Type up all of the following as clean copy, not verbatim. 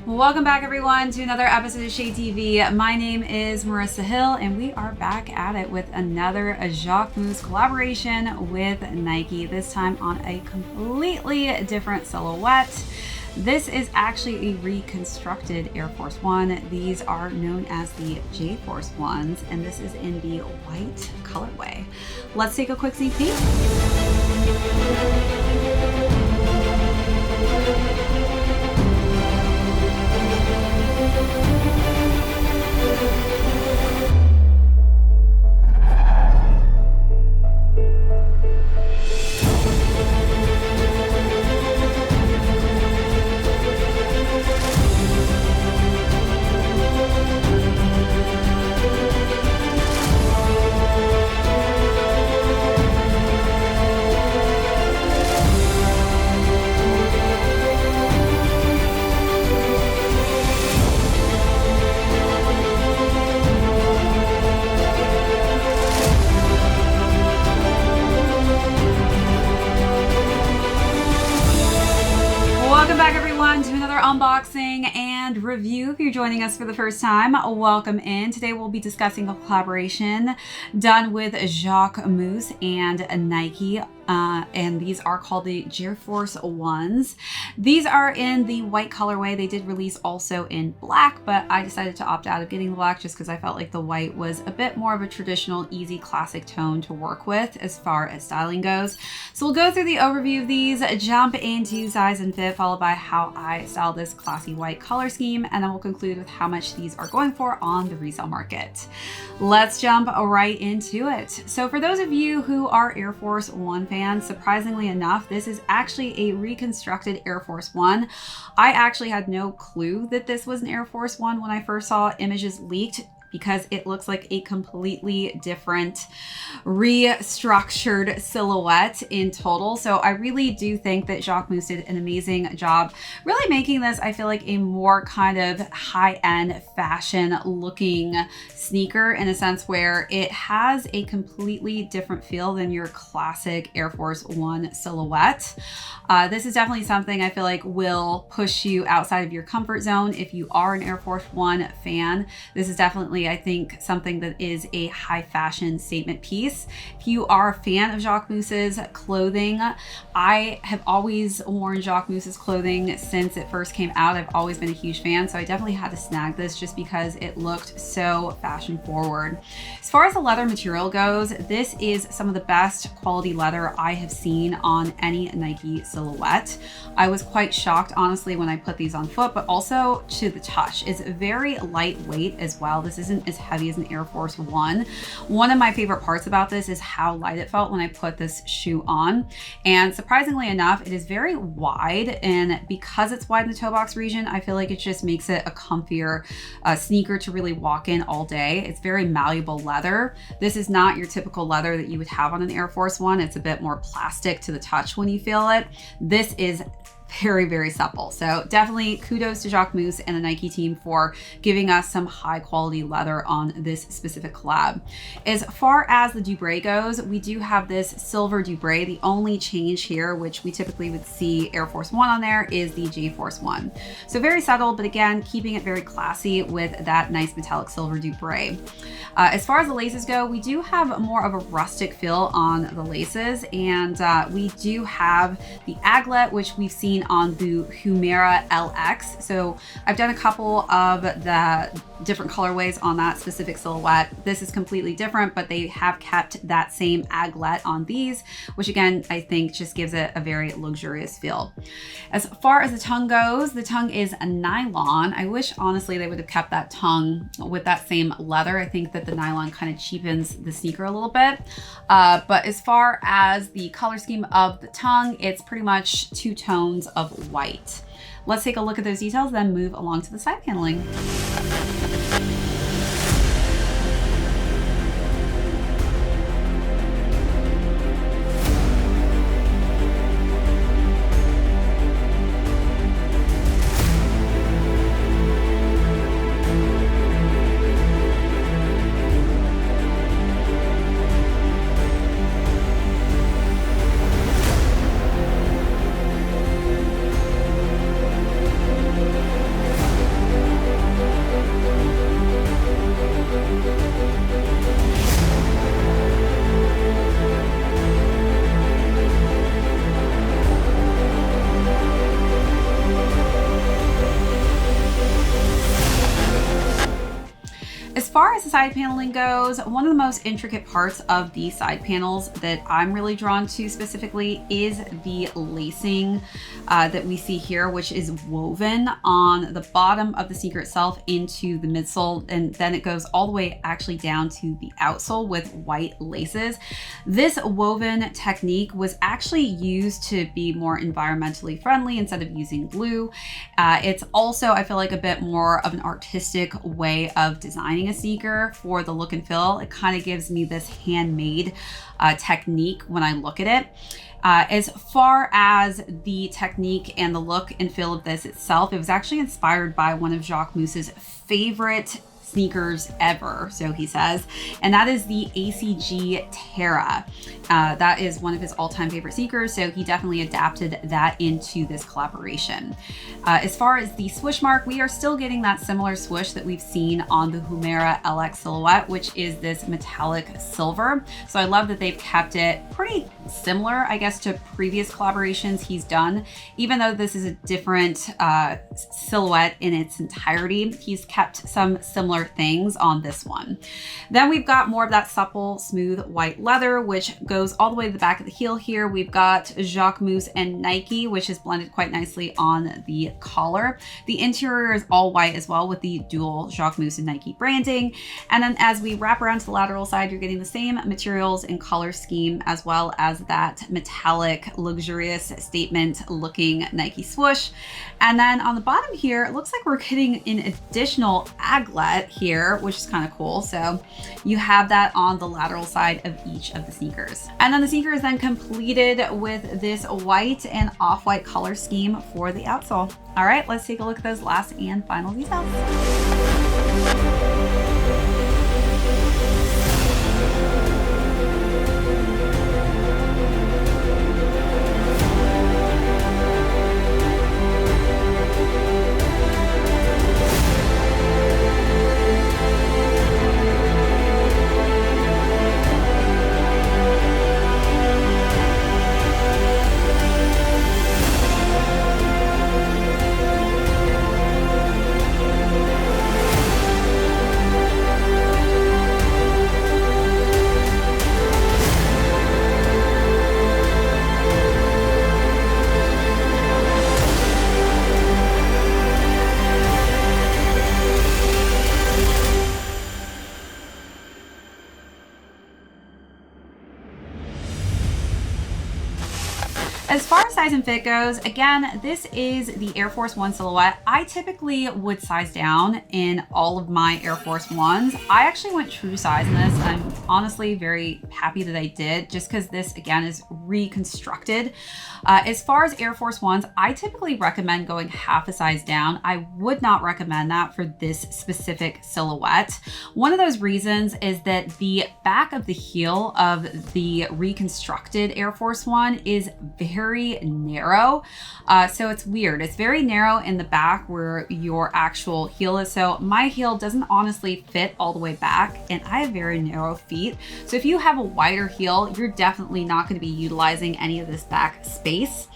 Welcome back, everyone, to another episode of Shade TV. My name is Marissa Hill, and we are back at it with another Jacquemus collaboration with Nike, this time on a completely different silhouette. This is actually a reconstructed Air Force One. These are known as the J-Force ones, and this is in the white colorway. Let's take a quick sneak peek. Welcome back, everyone, to another unboxing and review. If you're joining us for the first time, welcome in. Today we'll be discussing a collaboration done with Jacquemus and Nike. And these are called the J-Force ones. These are in the white colorway. They did release also in black, but I decided to opt out of getting the black just because I felt like the white was a bit more of a traditional, easy, classic tone to work with as far as styling goes. So we'll go through the overview of these, jump into size and fit, followed by how I style this classy white color scheme, and then we'll conclude with how much these are going for on the resale market. Let's jump right into it. So for those of you who are Air Force One fans, surprisingly enough, this is actually a reconstructed Air Force One. I actually had no clue that this was an Air Force One when I first saw images leaked, because it looks like a completely different restructured silhouette in total. So I really do think that Jacquemus did an amazing job really making this, I feel like, a more kind of high-end fashion looking sneaker, in a sense where it has a completely different feel than your classic Air Force One silhouette. This is definitely something I feel like will push you outside of your comfort zone. If you are an Air Force One fan, this is definitely, I think, something that is a high fashion statement piece. If you are a fan of Jacquemus's clothing, I have always worn Jacquemus's clothing since it first came out. I've always been a huge fan, so I definitely had to snag this just because it looked so fashion forward. As far as the leather material goes, this is some of the best quality leather I have seen on any Nike silhouette. I was quite shocked, honestly, when I put these on foot, but also to the touch. It's very lightweight as well. This isn't as heavy as an Air Force One. One of my favorite parts about this is how light it felt when I put this shoe on. And surprisingly enough, it is very wide, and because it's wide in the toe box region, I feel like it just makes it a comfier sneaker to really walk in all day. It's very malleable leather. This is not your typical leather that you would have on an Air Force One. It's a bit more plastic to the touch when you feel it. This is very, very supple. So definitely kudos to Jacquemus and the Nike team for giving us some high quality leather on this specific collab. As far as the Dubré goes, we do have this silver Dubré. The only change here, which we typically would see Air Force One on there, is the J-Force One. So very subtle, but again, keeping it very classy with that nice metallic silver Dubré. As far as the laces go, we do have more of a rustic feel on the laces, and we do have the aglet, which we've seen on the Humera LX. So I've done a couple of the different colorways on that specific silhouette. This is completely different, but they have kept that same aglet on these, which again, I think just gives it a very luxurious feel. As far as the tongue goes, the tongue is a nylon. I wish, honestly, they would have kept that tongue with that same leather. I think that the nylon kind of cheapens the sneaker a little bit. But as far as the color scheme of the tongue, it's pretty much two tones of white. Let's take a look at those details, then move along to the side paneling. far as the side paneling goes, one of the most intricate parts of the side panels that I'm really drawn to specifically is the lacing that we see here, which is woven on the bottom of the sneaker itself into the midsole, and then it goes all the way actually down to the outsole with white laces. This woven technique was actually used to be more environmentally friendly instead of using glue. It's also, I feel like, a bit more of an artistic way of designing a sneaker for the look and feel. It kind of gives me this handmade technique when I look at it. As far as the technique and the look and feel of this itself, it was actually inspired by one of Jacquemus's favorite sneakers ever, so he says, and that is the ACG Terra. That is one of his all-time favorite sneakers, so he definitely adapted that into this collaboration. As far as the swoosh mark, we are still getting that similar swoosh that we've seen on the Humera LX silhouette, which is this metallic silver. So I love that they've kept it pretty similar, I guess, to previous collaborations he's done. Even though this is a different silhouette in its entirety, he's kept some similar things on this one. Then we've got more of that supple, smooth white leather, which goes all the way to the back of the heel here. We've got Jacquemus and Nike, which is blended quite nicely on the collar. The interior is all white as well with the dual Jacquemus and Nike branding. And then as we wrap around to the lateral side, you're getting the same materials and color scheme, as well as that metallic, luxurious statement looking Nike swoosh. And then on the bottom here, it looks like we're getting an additional aglet here, which is kind of cool. So you have that on the lateral side of each of the sneakers. And then the sneaker is then completed with this white and off-white color scheme for the outsole. All right, let's take a look at those last and final details. As far as size and fit goes, again, this is the Air Force One silhouette. I typically would size down in all of my Air Force Ones. I actually went true size in this. I'm honestly very happy that I did, just because this, again, is reconstructed. As far as Air Force Ones, I typically recommend going half a size down. I would not recommend that for this specific silhouette. One of those reasons is that the back of the heel of the reconstructed Air Force One is very narrow. So it's weird. It's very narrow in the back where your actual heel is. So my heel doesn't honestly fit all the way back, and I have very narrow feet. So if you have a wider heel, you're definitely not going to be utilizing any of this back space.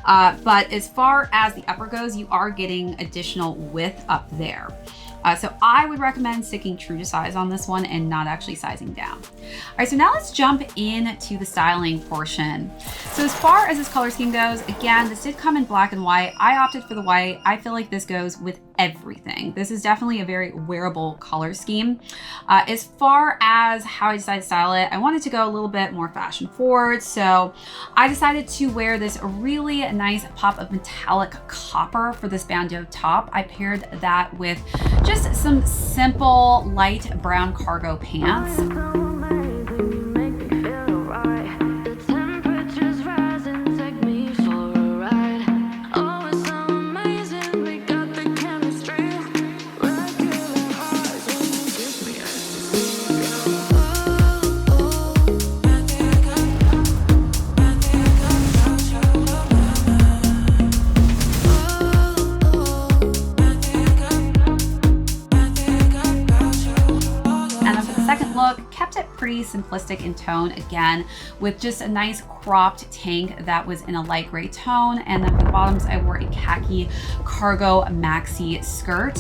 But as far as the upper goes, you are getting additional width up there. So I would recommend sticking true to size on this one and not actually sizing down. All right, so now let's jump into the styling portion. So as far as this color scheme goes, again, this did come in black and white. I opted for the white. I feel like this goes with everything. This is definitely a very wearable color scheme. As far as how I decided to style it, I wanted to go a little bit more fashion forward. So I decided to wear this really nice pop of metallic copper for this bandeau top. I paired that with just some simple light brown cargo pants. Kept it pretty simplistic in tone, again, with just a nice cropped tank that was in a light gray tone. And then for the bottoms, I wore a khaki cargo maxi skirt.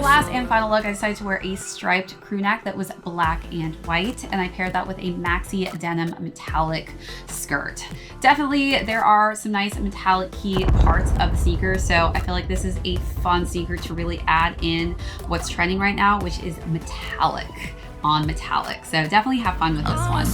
last and final look, I decided to wear a striped crew neck that was black and white, and I paired that with a maxi denim metallic skirt. Definitely there are some nice metallic key parts of the sneaker, so I feel like this is a fun sneaker to really add in what's trending right now, which is metallic on metallic. So definitely have fun with this one.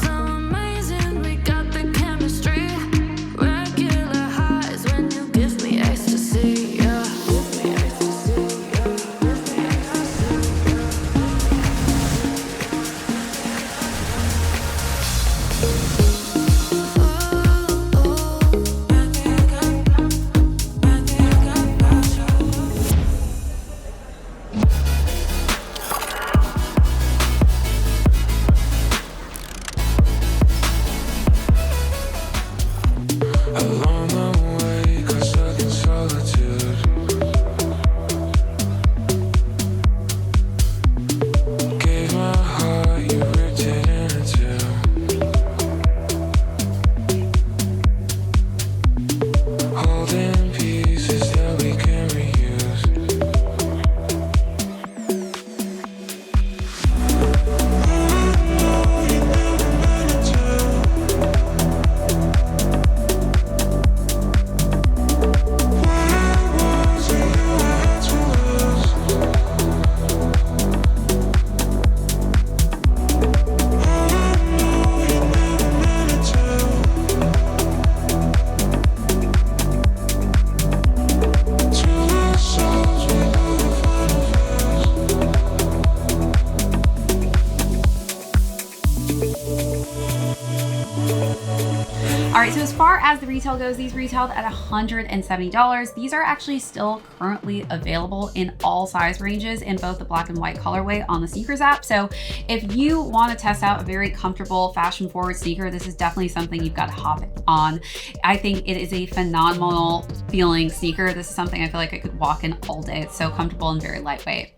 All right, so as far as the retail goes, these retailed at $170. These are actually still currently available in all size ranges in both the black and white colorway on the sneakers app. So if you want to test out a very comfortable, fashion forward sneaker, this is definitely something you've got to hop on. I think it is a phenomenal feeling sneaker. This is something I feel like I could walk in all day. It's so comfortable and very lightweight.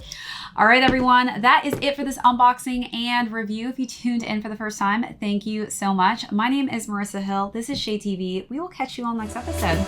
All right, everyone, that is it for this unboxing and review. If you tuned in for the first time, thank you so much. My name is Marissa Hill. This is Shea TV. We will catch you on the next episode.